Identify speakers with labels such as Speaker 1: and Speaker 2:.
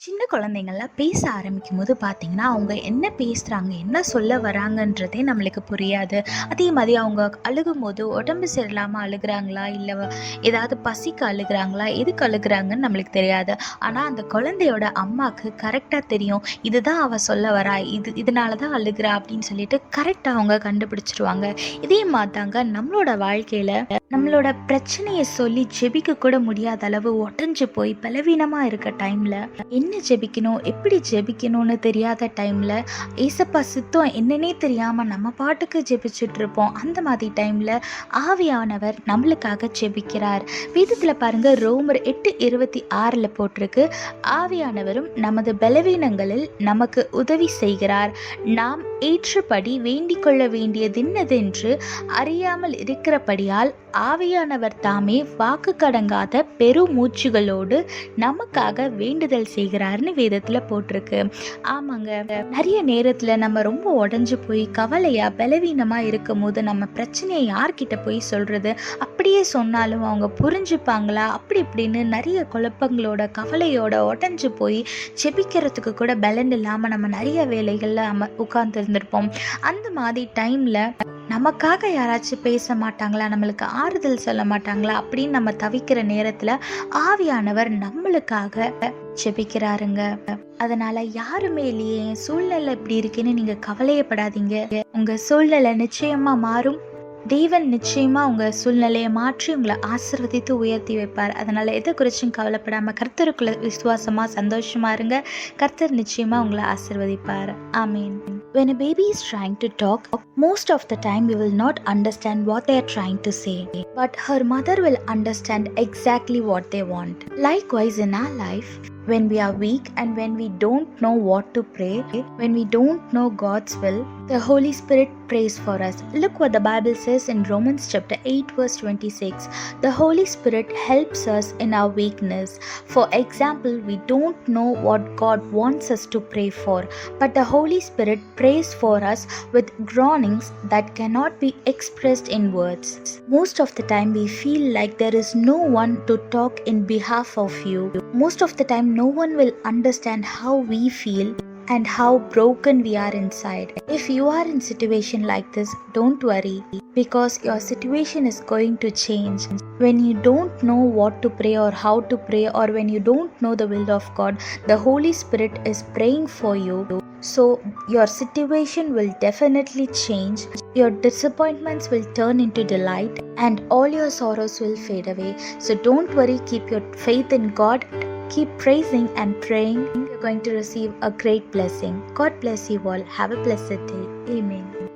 Speaker 1: சின்ன குழந்தைங்கள்லாம் பேச ஆரம்பிக்கும்போது பார்த்தீங்கன்னா, அவங்க என்ன பேசுறாங்க, என்ன சொல்ல வராங்கன்றதே நம்மளுக்கு புரியாது. அதே மாதிரி அவங்க அழுகும்போது உடம்பு சரியில்லாம அழுகுறாங்களா, இல்ல ஏதாவது பசிக்கு அழுகுறாங்களா, எதுக்கு அழுகுறாங்கன்னு நம்மளுக்கு தெரியாது. ஆனா அந்த குழந்தையோட அம்மாக்கு கரெக்ட்டா தெரியும். இதுதான் அவ சொல்ல வரா, இதனால தான் அழுகுறா அப்படின்னு சொல்லிட்டு கரெக்ட்டா அவங்க கண்டுபிடிச்சுருவாங்க. இதே மாதிரி தாங்க நம்மளோட வாழ்க்கையில நம்மளோட பிரச்சனையை சொல்லி ஜெபிக்க கூட முடியாத அளவு உடஞ்சு போய் பலவீனமா இருக்க டைம்ல என்ன ஜெபிக்கணும், எப்படி ஜெபிக்கணும்னு தெரியாத டைம்ல ஏசப்பா சித்தம் என்னன்னே தெரியாம நம்ம பாட்டுக்கு ஜெபிச்சுட்டு இருப்போம். அந்த மாதிரி டைம்ல ஆவியானவர் நம்மளுக்காக ஜெபிக்கிறார். வேதத்துல பாருங்க, ரோமர் 8:26 போட்டிருக்கு, ஆவியானவரும் நமது பலவீனங்களில் நமக்கு உதவி செய்கிறார், நாம் ஏற்றபடி வேண்டிக் கொள்ள வேண்டியதென்னதென்று அறியாமல் இருக்கிறபடியால் ஆவியானவர் தாமே வாக்கு கடங்காத பெருமூச்சுகளோடு நமக்காக வேண்டுதல் செய்கிறார்னு வேதத்துல போட்டிருக்கு. ஆமாங்க, நிறைய நேரத்துல நம்ம ரொம்ப உடஞ்சு போய் கவலையா பலவீனமா இருக்கும் போது நம்ம பிரச்சனையை யார்கிட்ட போய் சொல்றது, அப்படியே சொன்னாலும் அவங்க புரிஞ்சுப்பாங்களா, அப்படி இப்படின்னு நிறைய குழப்பங்களோட கவலையோட உடஞ்சு போய் ஜெபிக்கிறதுக்கு கூட பலன் இல்லாம நம்ம நிறைய வேலைகள்ல உட்கார்ந்து இருந்திருப்போம். அந்த மாதிரி டைம்ல நமக்காக யாராச்சும் பேச மாட்டாங்களா, நம்மளுக்கு ஆறுதல் சொல்ல மாட்டாங்களா அப்படின்னு நம்ம தவிக்கிற நேரத்துல ஆவியானவர் நம்மளுக்காக ஜெபிக்கிறாருங்க. அதனால யாருமே இல்லையே, சூழ்நிலை இப்படி இருக்குன்னு நீங்க கவலையப்படாதீங்க. உங்க சூழ்நிலை நிச்சயமா மாறும். தேவன் நிச்சயமா உங்க சூழ்நிலையை மாற்றி உங்களை ஆசீர்வதித்து உயர்த்தி வைப்பார். அதனால எதை குறிச்சும் கவலைப்படாம கர்த்தருக்குள்ள விசுவாசமா சந்தோஷமா இருங்க. கர்த்தர் நிச்சயமா உங்களை ஆசீர்வதிப்பார். ஆமீன். When a baby is trying to talk, most of the time we will not understand what they are trying to say, but her mother will understand exactly what they want. Likewise, in our life, when we are weak and when we don't know what to pray, when we don't know God's will, the Holy Spirit prays for us. Look what the Bible says in Romans chapter 8 verse 26. The Holy Spirit helps us in our weakness. For example, we don't know what God wants us to pray for, but the Holy Spirit prays for us with groanings that cannot be expressed in words. Most of the time we feel like there is no one to talk in behalf of you. Most of the time no one will understand how we feel and how broken we are inside. If you are in situation like this, don't worry, because your situation is going to change. When you don't know what to pray or how to pray, or when you don't know the will of God, the Holy Spirit is praying for you. So your situation will definitely change. Your disappointments will turn into delight and all your sorrows will fade away. So don't worry, keep your faith in God. Keep praising and praying. You're going to receive a great blessing. God bless you all. Have a blessed day. Amen.